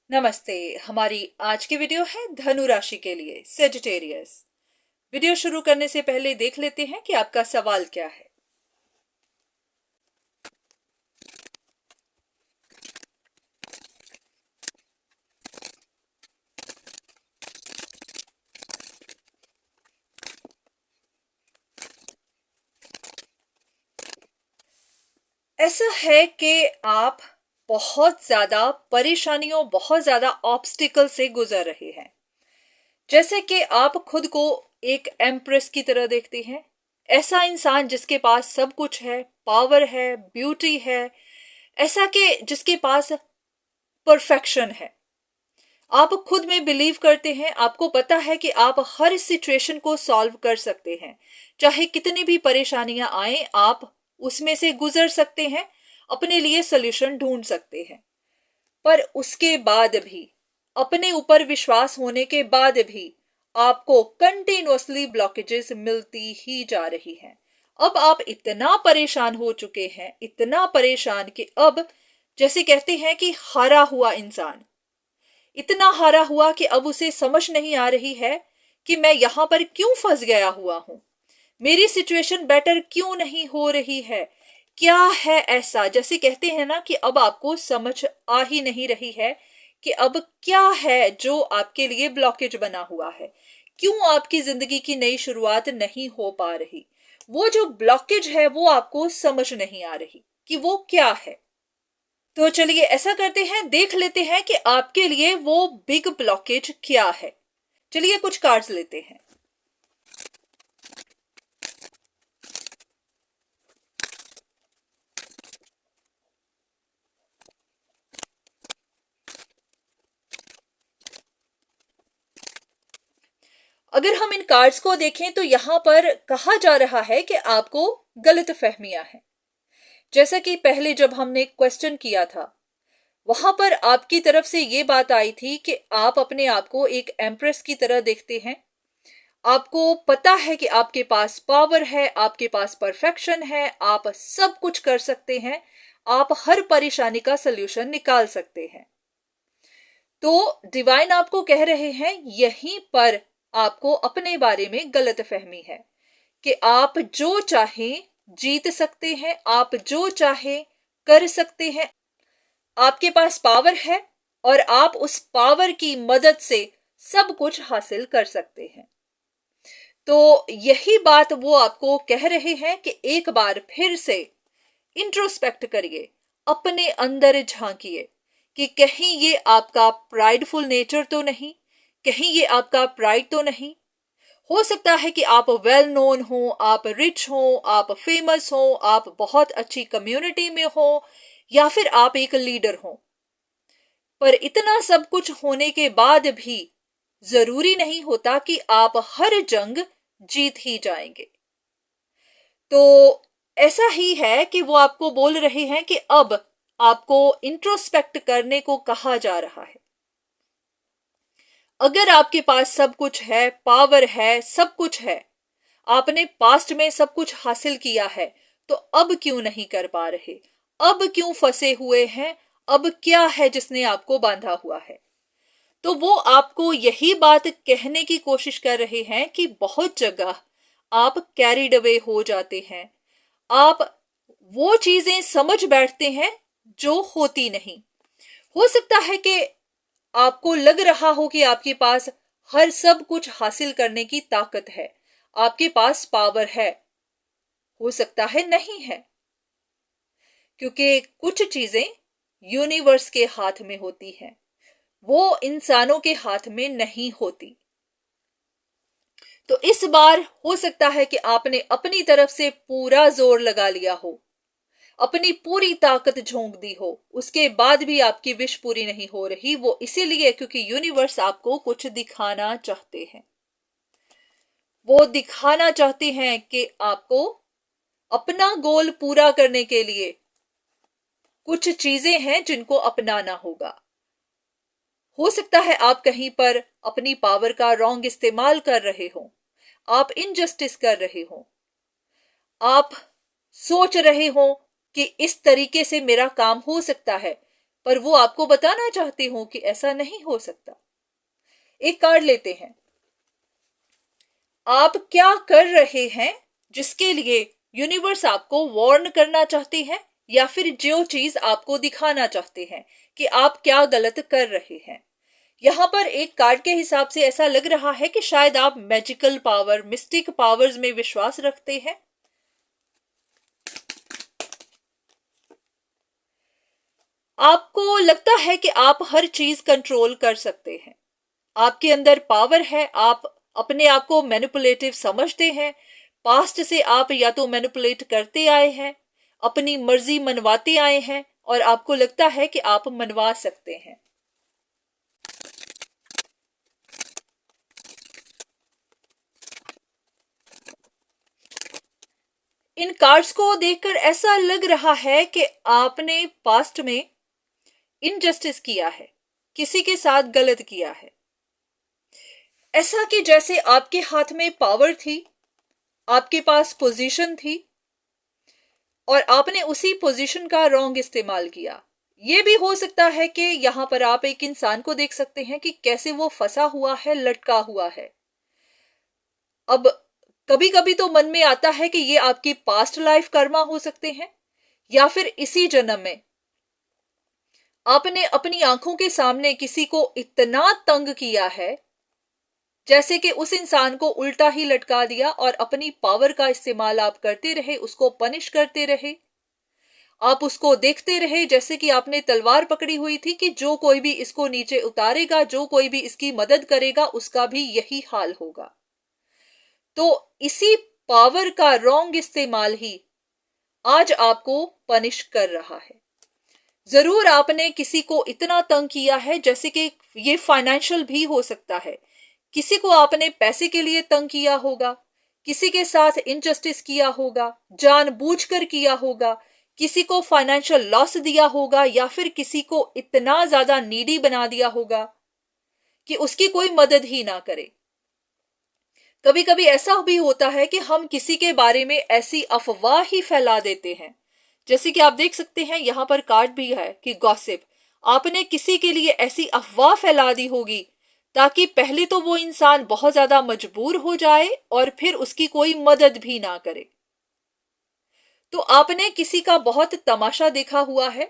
नमस्ते। हमारी आज की वीडियो है धनु राशि के लिए, सेजिटेरियस। वीडियो शुरू करने से पहले देख लेते हैं कि आपका सवाल क्या है। ऐसा है कि आप बहुत ज्यादा परेशानियों, बहुत ज्यादा ऑब्स्टिकल से गुजर रहे हैं। जैसे कि आप खुद को एक एम्प्रेस की तरह देखते हैं, ऐसा इंसान जिसके पास सब कुछ है, पावर है, ब्यूटी है, ऐसा कि जिसके पास परफेक्शन है। आप खुद में बिलीव करते हैं, आपको पता है कि आप हर सिचुएशन को सॉल्व कर सकते हैं। चाहे कितनी भी परेशानियां आए, आप उसमें से गुजर सकते हैं, अपने लिए सोल्यूशन ढूंढ सकते हैं। पर उसके बाद भी, अपने ऊपर विश्वास होने के बाद भी, आपको कंटिन्यूअसली ब्लॉकेजेस मिलती ही जा रही हैं। अब आप इतना परेशान हो चुके हैं, इतना परेशान कि अब जैसे कहते हैं कि हारा हुआ इंसान, इतना हारा हुआ कि अब उसे समझ नहीं आ रही है कि मैं यहां पर क्यों फंस गया हुआ हूं, मेरी सिचुएशन बेटर क्यों नहीं हो रही है। क्या है ऐसा, जैसे कहते हैं ना कि अब आपको समझ आ ही नहीं रही है कि अब क्या है जो आपके लिए ब्लॉकेज बना हुआ है, क्यों आपकी जिंदगी की नई शुरुआत नहीं हो पा रही। वो जो ब्लॉकेज है वो आपको समझ नहीं आ रही कि वो क्या है। तो चलिए ऐसा करते हैं, देख लेते हैं कि आपके लिए वो बिग ब्लॉकेज क्या है। चलिए कुछ कार्ड्स लेते हैं। अगर हम इन कार्ड्स को देखें तो यहां पर कहा जा रहा है कि आपको गलत फहमियां हैं। जैसा कि पहले जब हमने क्वेश्चन किया था, वहां पर आपकी तरफ से ये बात आई थी कि आप अपने आप को एक एम्प्रेस की तरह देखते हैं। आपको पता है कि आपके पास पावर है, आपके पास परफेक्शन है, आप सब कुछ कर सकते हैं, आप हर परेशानी का सलूशन निकाल सकते हैं। तो डिवाइन आपको कह रहे हैं यहीं पर आपको अपने बारे में गलत फहमी है कि आप जो चाहें जीत सकते हैं, आप जो चाहें कर सकते हैं, आपके पास पावर है और आप उस पावर की मदद से सब कुछ हासिल कर सकते हैं। तो यही बात वो आपको कह रहे हैं कि एक बार फिर से इंट्रोस्पेक्ट करिए, अपने अंदर झांकिए कि कहीं ये आपका प्राइडफुल नेचर तो नहीं, कहीं ये आपका प्राइड तो नहीं। हो सकता है कि आप वेल नोन हो, आप रिच हो, आप फेमस हो, आप बहुत अच्छी कम्युनिटी में हो, या फिर आप एक लीडर हो। पर इतना सब कुछ होने के बाद भी जरूरी नहीं होता कि आप हर जंग जीत ही जाएंगे। तो ऐसा ही है कि वो आपको बोल रहे हैं कि अब आपको इंट्रोस्पेक्ट करने को कहा जा रहा है। अगर आपके पास सब कुछ है, पावर है, सब कुछ है, आपने पास्ट में सब कुछ हासिल किया है, तो अब क्यों नहीं कर पा रहे, अब क्यों फंसे हुए हैं, अब क्या है जिसने आपको बांधा हुआ है। तो वो आपको यही बात कहने की कोशिश कर रहे हैं कि बहुत जगह आप कैरिड अवे हो जाते हैं, आप वो चीजें समझ बैठते हैं जो होती नहीं। हो सकता है कि आपको लग रहा हो कि आपके पास हर सब कुछ हासिल करने की ताकत है, आपके पास पावर है। हो सकता है नहीं है, क्योंकि कुछ चीजें यूनिवर्स के हाथ में होती हैं, वो इंसानों के हाथ में नहीं होती। तो इस बार हो सकता है कि आपने अपनी तरफ से पूरा जोर लगा लिया हो, अपनी पूरी ताकत झोंक दी हो, उसके बाद भी आपकी विश पूरी नहीं हो रही। वो इसीलिए क्योंकि यूनिवर्स आपको कुछ दिखाना चाहते हैं। वो दिखाना चाहते हैं कि आपको अपना गोल पूरा करने के लिए कुछ चीजें हैं जिनको अपनाना होगा। हो सकता है आप कहीं पर अपनी पावर का रॉन्ग इस्तेमाल कर रहे हो, आप इनजस्टिस कर रहे हो, आप सोच रहे हो कि इस तरीके से मेरा काम हो सकता है, पर वो आपको बताना चाहते हो कि ऐसा नहीं हो सकता। एक कार्ड लेते हैं। आप क्या कर रहे हैं जिसके लिए यूनिवर्स आपको वार्न करना चाहती है, या फिर जो चीज आपको दिखाना चाहते हैं कि आप क्या गलत कर रहे हैं। यहां पर एक कार्ड के हिसाब से ऐसा लग रहा है कि शायद आप मैजिकल पावर, मिस्टिक पावर्स में विश्वास रखते हैं। आपको लगता है कि आप हर चीज कंट्रोल कर सकते हैं, आपके अंदर पावर है, आप अपने आप को मैनिपुलेटिव समझते हैं। पास्ट से आप या तो मैनिपुलेट करते आए हैं, अपनी मर्जी मनवाते आए हैं, और आपको लगता है कि आप मनवा सकते हैं। इन कार्ड्स को देखकर ऐसा लग रहा है कि आपने पास्ट में इनजस्टिस किया है, किसी के साथ गलत किया है। ऐसा कि जैसे आपके हाथ में पावर थी, आपके पास पोजीशन थी, और आपने उसी पोजीशन का रॉन्ग इस्तेमाल किया। ये भी हो सकता है कि यहां पर आप एक इंसान को देख सकते हैं कि कैसे वो फंसा हुआ है, लटका हुआ है। अब कभी कभी तो मन में आता है कि ये आपकी पास्ट लाइफ कर्मा हो सकते हैं, या फिर इसी जन्म में आपने अपनी आंखों के सामने किसी को इतना तंग किया है, जैसे कि उस इंसान को उल्टा ही लटका दिया, और अपनी पावर का इस्तेमाल आप करते रहे, उसको पनिश करते रहे। आप उसको देखते रहे जैसे कि आपने तलवार पकड़ी हुई थी कि जो कोई भी इसको नीचे उतारेगा, जो कोई भी इसकी मदद करेगा, उसका भी यही हाल होगा। तो इसी पावर का रॉन्ग इस्तेमाल ही आज आपको पनिश कर रहा है। जरूर आपने किसी को इतना तंग किया है, जैसे कि ये फाइनेंशियल भी हो सकता है। किसी को आपने पैसे के लिए तंग किया होगा, किसी के साथ इनजस्टिस किया होगा, जानबूझकर किया होगा, किसी को फाइनेंशियल लॉस दिया होगा, या फिर किसी को इतना ज्यादा नीडी बना दिया होगा कि उसकी कोई मदद ही ना करे। कभी कभी ऐसा भी होता है कि हम किसी के बारे में ऐसी अफवाह ही फैला देते हैं, जैसे कि आप देख सकते हैं यहां पर कार्ड भी है कि गॉसिप। आपने किसी के लिए ऐसी अफवाह फैला दी होगी ताकि पहले तो वो इंसान बहुत ज्यादा मजबूर हो जाए और फिर उसकी कोई मदद भी ना करे। तो आपने किसी का बहुत तमाशा देखा हुआ है,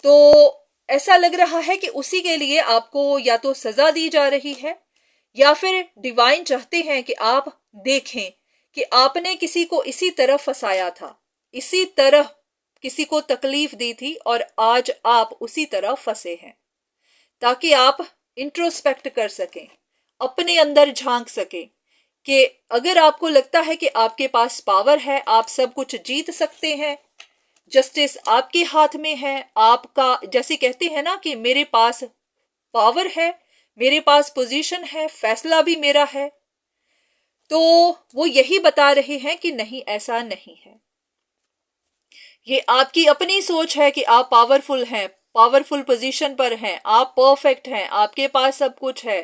तो ऐसा लग रहा है कि उसी के लिए आपको या तो सजा दी जा रही है, या फिर डिवाइन चाहते हैं कि आप देखें कि आपने किसी को इसी तरह फंसाया था, इसी तरह किसी को तकलीफ दी थी, और आज आप उसी तरह फंसे हैं, ताकि आप इंट्रोस्पेक्ट कर सकें, अपने अंदर झांक सकें कि अगर आपको लगता है कि आपके पास पावर है, आप सब कुछ जीत सकते हैं, जस्टिस आपके हाथ में है, आपका जैसे कहते हैं ना कि मेरे पास पावर है, मेरे पास पोजीशन है, फैसला भी मेरा है, तो वो यही बता रहे हैं कि नहीं, ऐसा नहीं है। ये आपकी अपनी सोच है कि आप पावरफुल हैं, पावरफुल पोजीशन पर हैं, आप परफेक्ट हैं, आपके पास सब कुछ है,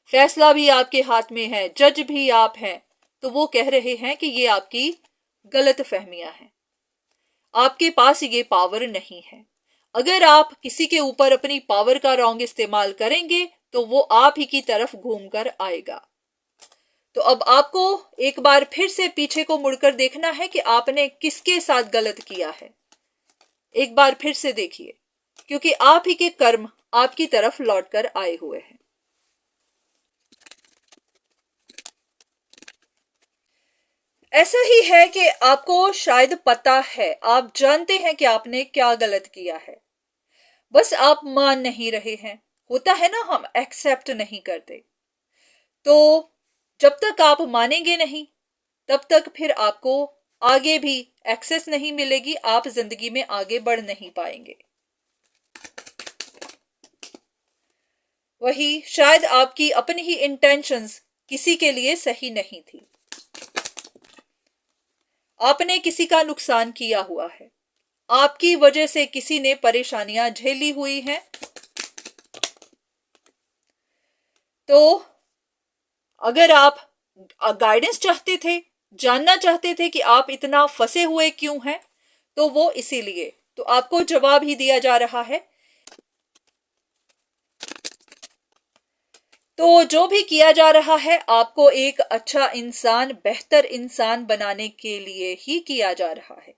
फैसला भी आपके हाथ में है, जज भी आप हैं। तो वो कह रहे हैं कि ये आपकी गलत फहमियां हैं, आपके पास ये पावर नहीं है। अगर आप किसी के ऊपर अपनी पावर का रॉन्ग इस्तेमाल करेंगे तो वो आप ही की तरफ घूम कर आएगा। तो अब आपको एक बार फिर से पीछे को मुड़कर देखना है कि आपने किसके साथ गलत किया है। एक बार फिर से देखिए, क्योंकि आप ही के कर्म आपकी तरफ लौट कर आए हुए हैं। ऐसा ही है कि आपको शायद पता है, आप जानते हैं कि आपने क्या गलत किया है, बस आप मान नहीं रहे हैं। होता है ना, हम एक्सेप्ट नहीं करते। तो जब तक आप मानेंगे नहीं, तब तक फिर आपको आगे भी एक्सेस नहीं मिलेगी, आप जिंदगी में आगे बढ़ नहीं पाएंगे। वही शायद आपकी अपनी ही इंटेंशंस किसी के लिए सही नहीं थी, आपने किसी का नुकसान किया हुआ है, आपकी वजह से किसी ने परेशानियां झेली हुई हैं। तो अगर आप गाइडेंस चाहते थे, जानना चाहते थे कि आप इतना फंसे हुए क्यों हैं, तो वो इसीलिए तो आपको जवाब ही दिया जा रहा है। तो जो भी किया जा रहा है आपको एक अच्छा इंसान, बेहतर इंसान बनाने के लिए ही किया जा रहा है।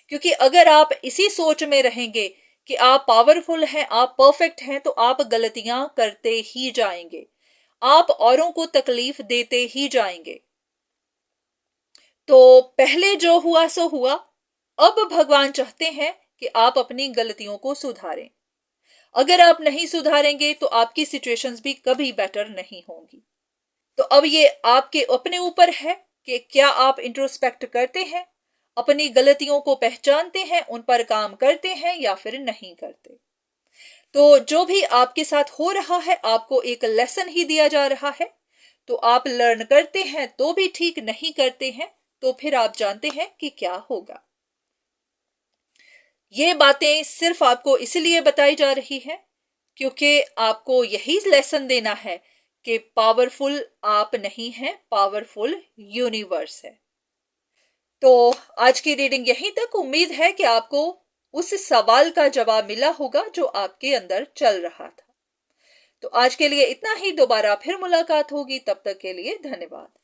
क्योंकि अगर आप इसी सोच में रहेंगे कि आप पावरफुल हैं, आप परफेक्ट हैं, तो आप गलतियां करते ही जाएंगे, आप औरों को तकलीफ देते ही जाएंगे। तो पहले जो हुआ सो हुआ, अब भगवान चाहते हैं कि आप अपनी गलतियों को सुधारें। अगर आप नहीं सुधारेंगे तो आपकी सिचुएशंस भी कभी बेटर नहीं होंगी। तो अब ये आपके अपने ऊपर है कि क्या आप इंट्रोस्पेक्ट करते हैं, अपनी गलतियों को पहचानते हैं, उन पर काम करते हैं या फिर नहीं करते। तो जो भी आपके साथ हो रहा है आपको एक लेसन ही दिया जा रहा है। तो आप लर्न करते हैं तो भी ठीक, नहीं करते हैं तो फिर आप जानते हैं कि क्या होगा। ये बातें सिर्फ आपको इसलिए बताई जा रही है क्योंकि आपको यही लेसन देना है कि पावरफुल आप नहीं हैं, पावरफुल यूनिवर्स है। तो आज की रीडिंग यहीं तक। उम्मीद है कि आपको उस सवाल का जवाब मिला होगा जो आपके अंदर चल रहा था। तो आज के लिए इतना ही, दोबारा फिर मुलाकात होगी, तब तक के लिए धन्यवाद।